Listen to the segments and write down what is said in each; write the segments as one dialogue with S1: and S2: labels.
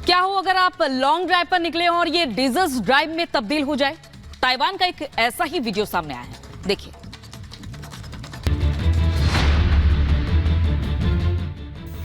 S1: क्या हो अगर आप लॉन्ग ड्राइव पर निकले और ये डेजर्ट ड्राइव में तब्दील हो जाए? ताइवान का एक ऐसा ही वीडियो सामने आया है, देखिए।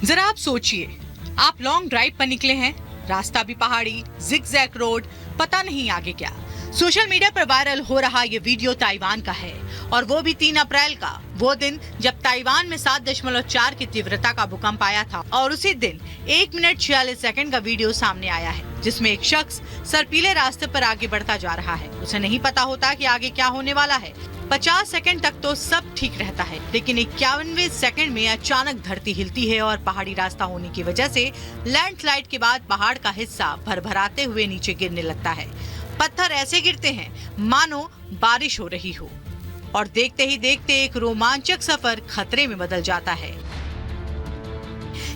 S2: जरा आप सोचिए, आप लॉन्ग ड्राइव पर निकले हैं, रास्ता भी पहाड़ी, जिगजैग रोड, पता नहीं आगे क्या। सोशल मीडिया पर वायरल हो रहा ये वीडियो ताइवान का है और वो भी 3 अप्रैल का, वो दिन जब ताइवान में 7.4 की तीव्रता का भूकंप आया था। और उसी दिन 1 मिनट 46 सेकंड का वीडियो सामने आया है जिसमें एक शख्स सर्पीले रास्ते पर आगे बढ़ता जा रहा है। उसे नहीं पता होता कि आगे क्या होने वाला है। 50 सेकंड तक तो सब ठीक रहता है, लेकिन 51वें सेकंड में अचानक धरती हिलती है और पहाड़ी रास्ता होने की वजह से लैंडस्लाइड के बाद पहाड़ का हिस्सा भरभराते हुए नीचे गिरने लगता है। पत्थर ऐसे गिरते हैं मानो बारिश हो रही हो और देखते ही देखते एक रोमांचक सफर खतरे में बदल जाता है।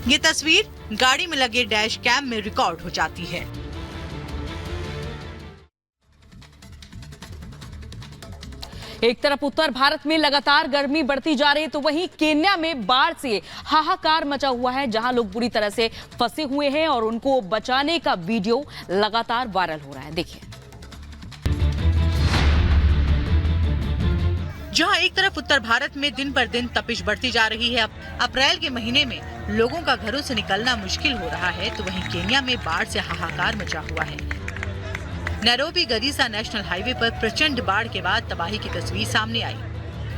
S2: ये तस्वीर गाड़ी में लगे डैश कैम में रिकॉर्ड हो जाती है।
S1: एक तरफ उत्तर भारत में लगातार गर्मी बढ़ती जा रही है तो वहीं केन्या में बाढ़ से हाहाकार मचा हुआ है, जहां लोग बुरी तरह से फंसे हुए हैं और उनको बचाने का वीडियो लगातार वायरल हो रहा है, देखिए।
S2: जहां एक तरफ उत्तर भारत में दिन पर दिन तपिश बढ़ती जा रही है, अप्रैल के महीने में लोगों का घरों से निकलना मुश्किल हो रहा है, तो वहीं केन्या में बाढ़ से हाहाकार मचा हुआ है। नैरोबी गरीसा नेशनल हाईवे पर प्रचंड बाढ़ के बाद तबाही की तस्वीर सामने आई,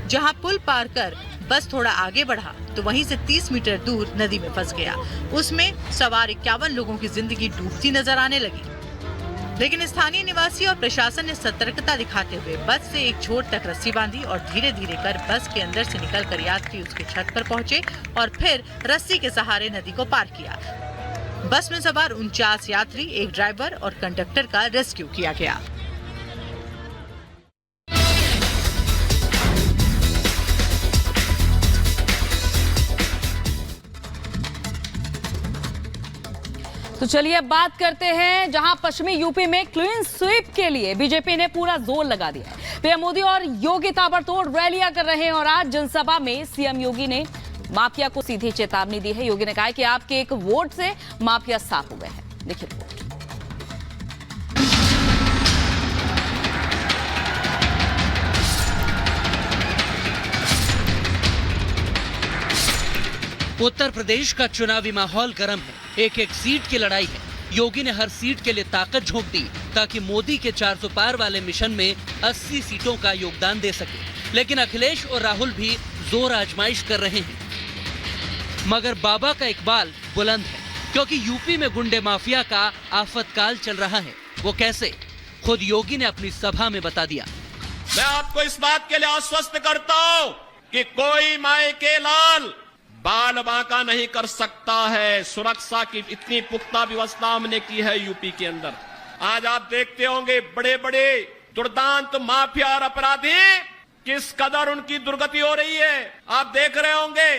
S2: जहां पुल पार कर बस थोड़ा आगे बढ़ा तो वहीं से 30 मीटर दूर नदी में फंस गया। उसमें सवार 51 लोगों की जिंदगी डूबती नजर आने लगी, लेकिन स्थानीय निवासी और प्रशासन ने सतर्कता दिखाते हुए बस से एक छोर तक रस्सी बांधी और धीरे धीरे कर बस के अंदर से निकलकर यात्री उसके छत पर पहुंचे और फिर रस्सी के सहारे नदी को पार किया। बस में सवार 49 यात्री, एक ड्राइवर और कंडक्टर का रेस्क्यू किया गया।
S1: तो चलिए अब बात करते हैं जहां पश्चिमी यूपी में क्लीन स्वीप के लिए बीजेपी ने पूरा जोर लगा दिया है। पीएम मोदी और योगी ताबड़तोड़ रैलियां कर रहे हैं और आज जनसभा में सीएम योगी ने माफिया को सीधी चेतावनी दी है। योगी ने कहा कि आपके एक वोट से माफिया साफ हो गए हैं, देखिए रिपोर्ट।
S3: उत्तर प्रदेश का चुनावी माहौल गर्म है, एक एक सीट की लड़ाई है। योगी ने हर सीट के लिए ताकत झोंक दी ताकि मोदी के 400 पार वाले मिशन में 80 सीटों का योगदान दे सके। लेकिन अखिलेश और राहुल भी जोर आजमाइश कर रहे हैं, मगर बाबा का इकबाल बुलंद है, क्योंकि यूपी में गुंडे माफिया का आफतकाल चल रहा है। वो कैसे, खुद योगी ने अपनी सभा में बता दिया।
S4: मैं आपको इस बात के लिए आश्वस्त करता हूं कि कोई माए के लाल बाल बांका नहीं कर सकता है। सुरक्षा की इतनी पुख्ता व्यवस्था हमने की है यूपी के अंदर। आज आप देखते होंगे बड़े बड़े दुर्दांत माफिया और अपराधी किस कदर उनकी दुर्गति हो रही है। आप देख रहे होंगे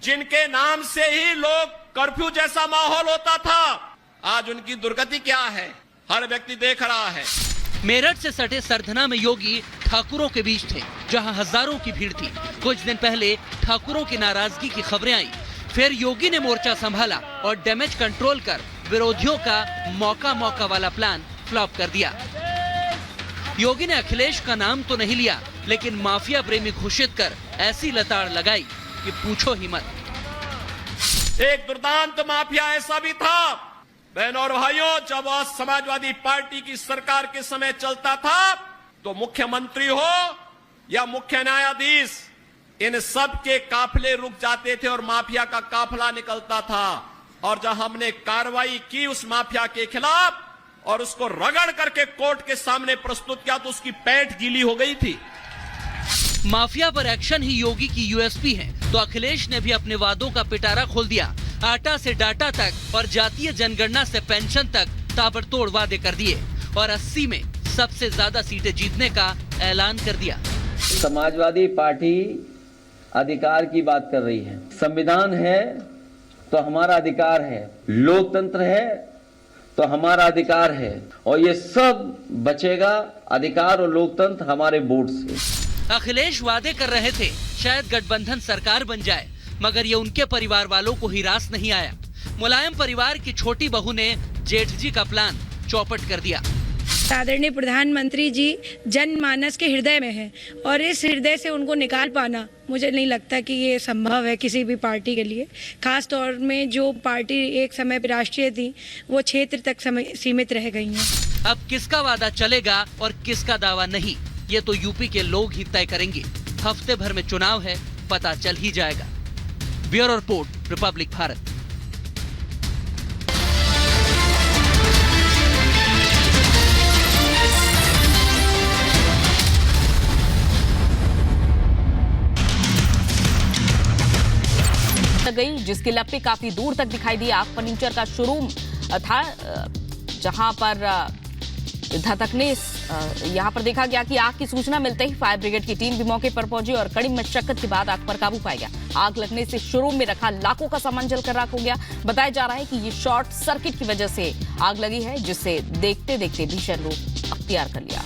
S4: जिनके नाम से ही लोग कर्फ्यू जैसा माहौल होता था, आज उनकी दुर्गति क्या है हर व्यक्ति देख रहा है।
S3: मेरठ से सटे सरधना में योगी ठाकुरों के बीच थे, जहां हजारों की भीड़ थी। कुछ दिन पहले ठाकुरों की नाराजगी की खबरें आई, फिर योगी ने मोर्चा संभाला और डैमेज कंट्रोल कर विरोधियों का मौका वाला प्लान फ्लॉप कर दिया। योगी ने अखिलेश का नाम तो नहीं लिया, लेकिन माफिया प्रेमी घोषित कर ऐसी लताड़ लगाई कि पूछो ही मत।
S4: एक दुर्दांत माफिया ऐसा भी था, बहनों और भाइयों, जब वह समाजवादी पार्टी की सरकार के समय चलता था तो मुख्यमंत्री हो या मुख्य न्यायाधीश, इन सब के काफिले रुक जाते थे और माफिया का काफिला निकलता था। और जब हमने कार्रवाई की उस माफिया के खिलाफ और उसको रगड़ करके कोर्ट के सामने प्रस्तुत किया तो उसकी पैंट गीली हो गई थी।
S3: माफिया पर एक्शन ही योगी की यूएसपी है, तो अखिलेश ने भी अपने वादों का पिटारा खोल दिया। आटा से डाटा तक और जातीय जनगणना से पेंशन तक ताबड़तोड़ वादे कर दिए और 80 में सबसे ज्यादा सीटें जीतने का ऐलान कर दिया।
S5: समाजवादी पार्टी अधिकार की बात कर रही है। संविधान है तो हमारा अधिकार है, लोकतंत्र है तो हमारा अधिकार है, और ये सब बचेगा अधिकार और लोकतंत्र हमारे वोट से।
S3: अखिलेश वादे कर रहे थे शायद गठबंधन सरकार बन जाए, मगर ये उनके परिवार वालों को ही रास नहीं आया। मुलायम परिवार की छोटी बहू ने जेठ जी का प्लान चौपट कर दिया।
S6: आदरणीय प्रधानमंत्री जी जनमानस के हृदय में है और इस हृदय से उनको निकाल पाना मुझे नहीं लगता कि ये संभव है किसी भी पार्टी के लिए, खास तौर में जो पार्टी एक समय पर राष्ट्रीय थी वो क्षेत्र तक सीमित रह गई हैं।
S3: अब किसका वादा चलेगा और किसका दावा नहीं, ये तो यूपी के लोग ही तय करेंगे। हफ्ते भर में चुनाव है, पता चल ही जाएगा। Bureau report, Republic Bharat.
S1: गई जिसकी लपटें काफी दूर तक दिखाई दी। आग फर्नीचर का शोरूम था जहां पर धधकने यहां पर देखा गया कि आग की सूचना मिलते ही फायर ब्रिगेड की टीम भी मौके पर पहुंची और कड़ी मशक्कत के बाद आग पर काबू पाया गया। आग लगने से शोरूम में रखा लाखों का सामान जलकर राख हो गया। बताया जा रहा है कि ये शॉर्ट सर्किट की वजह से आग लगी है, जिससे देखते देखते भीषण रूप अख्तियार कर लिया।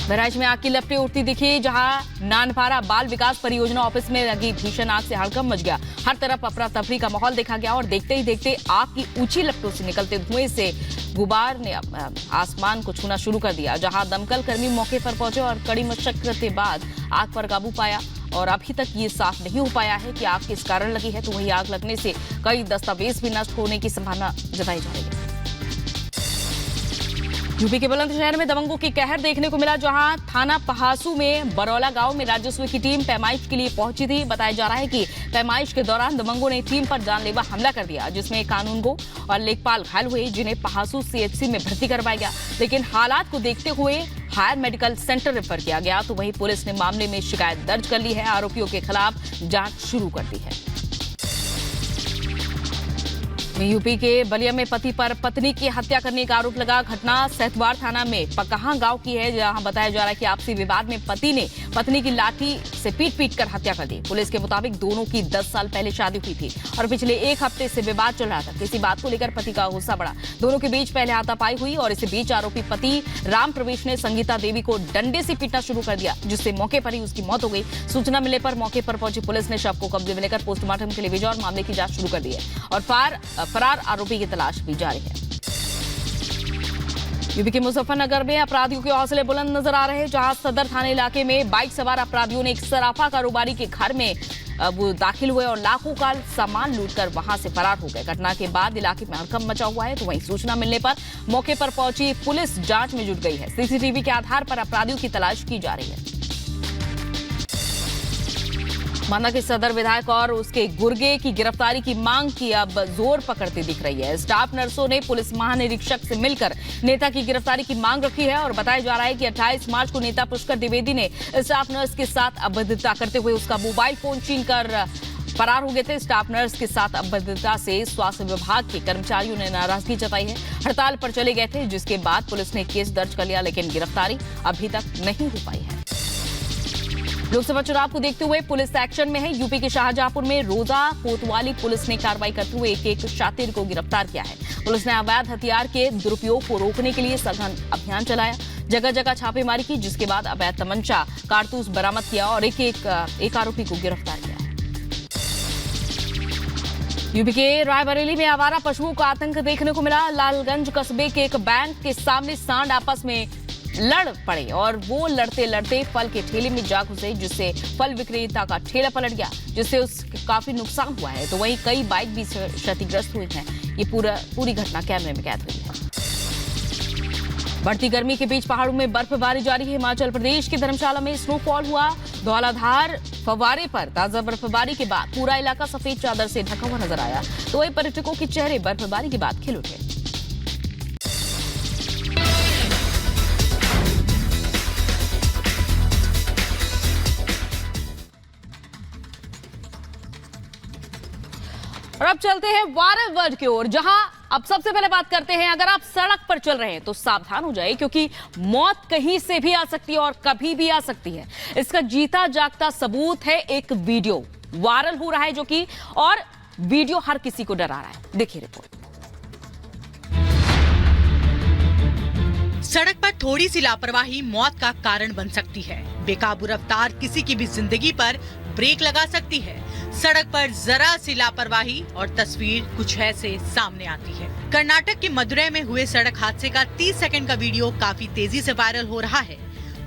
S1: बहराइच में आग की लपटें उठती दिखी, जहां नानपारा बाल विकास परियोजना ऑफिस में लगी भीषण आग से हड़कंप मच गया। हर तरफ अफरा तफरी का माहौल देखा गया और देखते ही देखते आग की ऊंची लपटों से निकलते धुएं से गुबार ने आसमान को छूना शुरू कर दिया। जहां दमकल कर्मी मौके पर पहुंचे और कड़ी मशक्कत के बाद आग पर काबू पाया और अभी तक ये साफ नहीं हो पाया है कि आग किस कारण लगी है। तो वही आग लगने से कई दस्तावेज भी नष्ट होने की संभावना जताई जा रही है। यूपी के बुलंदशहर में दबंगों की कहर देखने को मिला, जहां थाना पहासू में बरौला गांव में राजस्व की टीम पैमाइश के लिए पहुंची थी। बताया जा रहा है कि पैमाइश के दौरान दबंगों ने टीम पर जानलेवा हमला कर दिया, जिसमें कानूनगो और लेखपाल घायल हुए, जिन्हें पहासू सीएचसी में भर्ती करवाया गया। लेकिन हालात को देखते हुए हायर मेडिकल सेंटर रेफर किया गया। तो वहीं पुलिस ने मामले में शिकायत दर्ज कर ली है। आरोपियों के खिलाफ जांच शुरू कर दी है। यूपी के बलिया में पति पर पत्नी की हत्या करने का आरोप लगा। घटना सहतवार थाना में पकहा गांव की है, जहां बताया जा रहा है कि आपसी विवाद में पति ने पत्नी की लाठी से पीट कर हत्या कर दी। पुलिस के मुताबिक दोनों की 10 साल पहले शादी हुई थी और पिछले एक हफ्ते से विवाद चल रहा था। किसी बात को लेकर पति का गुस्सा बढ़ा, दोनों के बीच पहले हाथापाई हुई और इसी बीच आरोपी पति राम प्रवेश ने संगीता देवी को डंडे से पीटना शुरू कर दिया, जिससे मौके पर ही उसकी मौत हो गई। सूचना मिलने पर मौके पर पहुंची पुलिस ने शव को कब्जे में लेकर पोस्टमार्टम के लिए भेजा और मामले की जांच शुरू कर दी है और फरार आरोपी की तलाश भी जारी है। यूपी के मुजफ्फरनगर में अपराधियों के हौसले बुलंद नजर आ रहे हैं, जहां सदर थाने इलाके में बाइक सवार अपराधियों ने एक सराफा कारोबारी के घर में वो दाखिल हुए और लाखों का सामान लूटकर वहां से फरार हो गए। घटना के बाद इलाके में हड़कंप मचा हुआ है। तो वहीं सूचना मिलने पर मौके पर पहुंची पुलिस जांच में जुट गई है। सीसीटीवी के आधार पर अपराधियों की तलाश की जा रही है। माना कि सदर विधायक और उसके गुर्गे की गिरफ्तारी की मांग की अब जोर पकड़ती दिख रही है। स्टाफ नर्सों ने पुलिस महानिरीक्षक से मिलकर नेता की गिरफ्तारी की मांग रखी है और बताया जा रहा है कि 28 मार्च को नेता पुष्कर द्विवेदी ने स्टाफ नर्स के साथ अभद्रता करते हुए उसका मोबाइल फोन छीनकर फरार हो गए थे। स्टाफ नर्स के साथ अभद्रता से स्वास्थ्य विभाग के कर्मचारियों ने नाराजगी जताई है, हड़ताल पर चले गए थे, जिसके बाद पुलिस ने केस दर्ज कर लिया, लेकिन गिरफ्तारी अभी तक नहीं हो पाई है। लोकसभा चुनाव को देखते हुए पुलिस एक्शन में है। यूपी के शाहजहांपुर में रोजा कोतवाली पुलिस ने कार्रवाई करते हुए एक शातिर को गिरफ्तार किया है। पुलिस ने अवैध हथियार के दुरुपयोग को रोकने के लिए सघन अभियान चलाया, जगह जगह छापेमारी की, जिसके बाद अवैध तमंचा कारतूस बरामद किया और एक आरोपी को गिरफ्तार किया। यूपी के रायबरेली में आवारा पशुओं का आतंक देखने को मिला। लालगंज कस्बे के एक बैंक के सामने सांड आपस में लड़ पड़े और वो लड़ते लड़ते फल के ठेले में जा घुसे, जिससे फल विक्रेता का ठेला पलट गया, जिससे उसका काफी नुकसान हुआ है। तो वहीं कई बाइक भी क्षतिग्रस्त हुई हैं। ये पूरी घटना कैमरे में कैद हुई है। बढ़ती गर्मी के बीच पहाड़ों में बर्फबारी जारी है। हिमाचल प्रदेश के धर्मशाला में स्नोफॉल हुआ। धौलाधार फव्वारे पर ताजा बर्फबारी के बाद पूरा इलाका सफेद चादर से ढका हुआ नजर आया। तो वहीं पर्यटकों के चेहरे बर्फबारी के बाद खिल उठे। और अब चलते हैं वायरल वर्ड की ओर, जहां अब सबसे पहले बात करते हैं, अगर आप सड़क पर चल रहे हैं तो सावधान हो जाए, क्योंकि मौत कहीं से भी आ सकती है और कभी भी आ सकती है। इसका जीता जागता सबूत है एक वीडियो वायरल हो रहा है, जो कि और वीडियो हर किसी को डरा रहा है। देखिए रिपोर्ट।
S2: सड़क पर थोड़ी सी लापरवाही मौत का कारण बन सकती है। बेकाबू रफ्तार किसी की भी जिंदगी पर ब्रेक लगा सकती है। सड़क पर जरा सी लापरवाही और तस्वीर कुछ ऐसे सामने आती है। कर्नाटक के मदुरै में हुए सड़क हादसे का 30 सेकंड का वीडियो काफी तेजी से वायरल हो रहा है।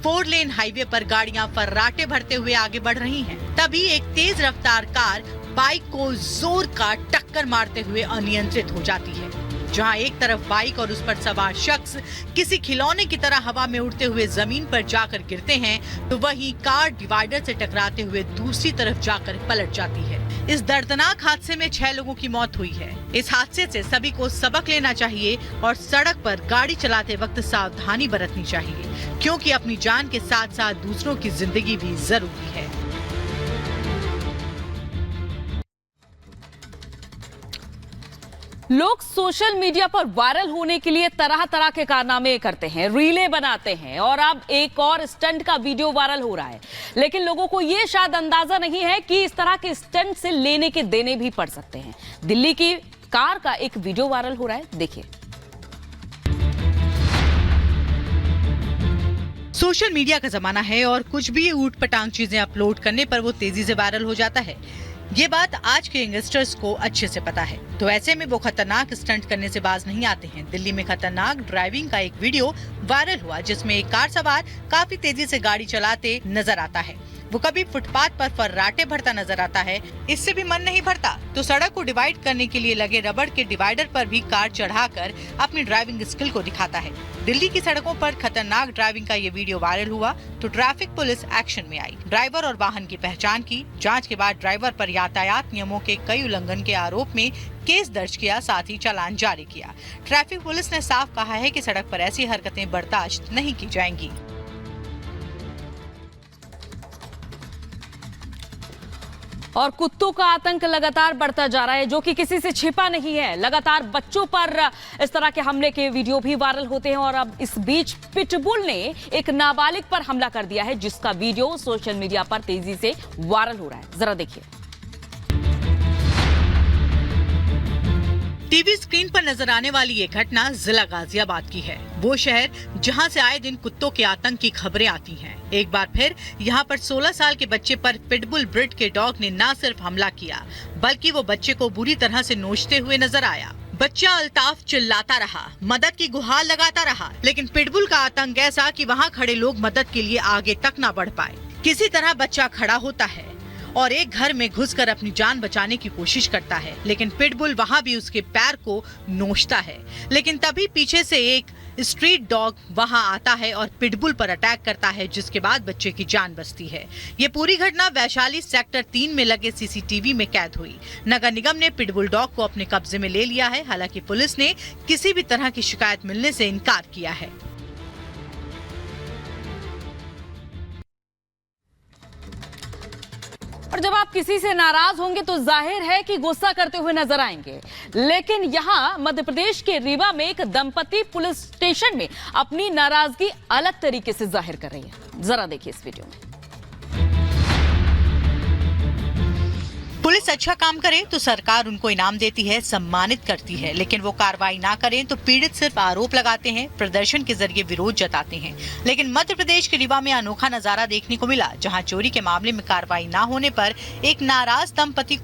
S2: 4 लेन हाईवे पर गाड़ियां फर्राटे भरते हुए आगे बढ़ रही हैं। तभी एक तेज रफ्तार कार बाइक को जोर का टक्कर मारते हुए अनियंत्रित हो जाती है। जहां एक तरफ बाइक और उस पर सवार शख्स किसी खिलौने की तरह हवा में उड़ते हुए जमीन पर जाकर गिरते हैं, तो वहीं कार डिवाइडर से टकराते हुए दूसरी तरफ जाकर पलट जाती है। इस दर्दनाक हादसे में 6 लोगों की मौत हुई है। इस हादसे से सभी को सबक लेना चाहिए और सड़क पर गाड़ी चलाते वक्त सावधानी बरतनी चाहिए, क्योंकि अपनी जान के साथ साथ दूसरों की जिंदगी भी जरूरी है।
S1: लोग सोशल मीडिया पर वायरल होने के लिए तरह तरह के कारनामे करते हैं, रीलें बनाते हैं और अब एक और स्टंट का वीडियो वायरल हो रहा है। लेकिन लोगों को यह शायद अंदाजा नहीं है कि इस तरह के स्टंट से लेने के देने भी पड़ सकते हैं। दिल्ली की कार का एक वीडियो वायरल हो रहा है, देखिए।
S2: सोशल मीडिया का जमाना है और कुछ भी ऊट पटांग चीजें अपलोड करने पर वो तेजी से वायरल हो जाता है। ये बात आज के यंगस्टर्स को अच्छे से पता है, तो ऐसे में वो खतरनाक स्टंट करने से बाज नहीं आते हैं। दिल्ली में खतरनाक ड्राइविंग का एक वीडियो वायरल हुआ, जिसमें एक कार सवार काफी तेजी से गाड़ी चलाते नजर आता है। वो कभी फुटपाथ पर फर्राटे भरता नजर आता है। इससे भी मन नहीं भरता तो सड़क को डिवाइड करने के लिए लगे रबड़ के डिवाइडर पर भी कार चढ़ाकर अपनी ड्राइविंग स्किल को दिखाता है। दिल्ली की सड़कों पर खतरनाक ड्राइविंग का ये वीडियो वायरल हुआ तो ट्रैफिक पुलिस एक्शन में आई। ड्राइवर और वाहन की पहचान की। जांच के बाद ड्राइवर पर यातायात नियमों के कई उल्लंघन के आरोप में केस दर्ज किया, साथ ही चालान जारी किया। ट्रैफिक पुलिस ने साफ कहा है कि सड़क पर ऐसी हरकतें बर्दाश्त नहीं की जाएंगी।
S1: और कुत्तों का आतंक लगातार बढ़ता जा रहा है, जो कि किसी से छिपा नहीं है। लगातार बच्चों पर इस तरह के हमले के वीडियो भी वायरल होते हैं और अब इस बीच पिटबुल ने एक नाबालिग पर हमला कर दिया है, जिसका वीडियो सोशल मीडिया पर तेजी से वायरल हो रहा है। जरा देखिए।
S2: टीवी स्क्रीन पर नजर आने वाली ये घटना जिला गाजियाबाद की है, वो शहर जहां से आए दिन कुत्तों के आतंक की खबरें आती हैं। एक बार फिर यहां पर 16 साल के बच्चे पर पिटबुल ब्रीड के डॉग ने न सिर्फ हमला किया, बल्कि वो बच्चे को बुरी तरह से नोचते हुए नजर आया। बच्चा अल्ताफ चिल्लाता रहा, मदद की गुहार लगाता रहा, लेकिन पिटबुल का आतंक ऐसा कि वहां खड़े लोग मदद के लिए आगे तक न बढ़ पाए। किसी तरह बच्चा खड़ा होता है और एक घर में घुसकर अपनी जान बचाने की कोशिश करता है, लेकिन पिटबुल वहां भी उसके पैर को नोचता है। लेकिन तभी पीछे से एक स्ट्रीट डॉग वहां आता है और पिटबुल पर अटैक करता है, जिसके बाद बच्चे की जान बचती है। ये पूरी घटना वैशाली सेक्टर 3 में लगे सीसीटीवी में कैद हुई। नगर निगम ने पिटबुल डॉग को अपने कब्जे में ले लिया है। हालांकि पुलिस ने किसी भी तरह की शिकायत मिलने से इनकार किया है।
S1: और जब आप किसी से नाराज होंगे तो जाहिर है कि गुस्सा करते हुए नजर आएंगे। लेकिन यहां मध्य प्रदेश के रीवा में एक दंपति पुलिस स्टेशन में अपनी नाराजगी अलग तरीके से जाहिर कर रही है। जरा देखिए इस वीडियो में।
S2: पुलिस अच्छा काम करे तो सरकार उनको इनाम देती है, सम्मानित करती है, लेकिन वो कार्रवाई ना करें तो पीड़ित सिर्फ आरोप लगाते हैं, प्रदर्शन के जरिए विरोध जताते हैं। लेकिन मध्य प्रदेश के रीवा में अनोखा नजारा देखने को मिला, जहां चोरी के मामले में कार्रवाई ना होने पर एक नाराज दंपति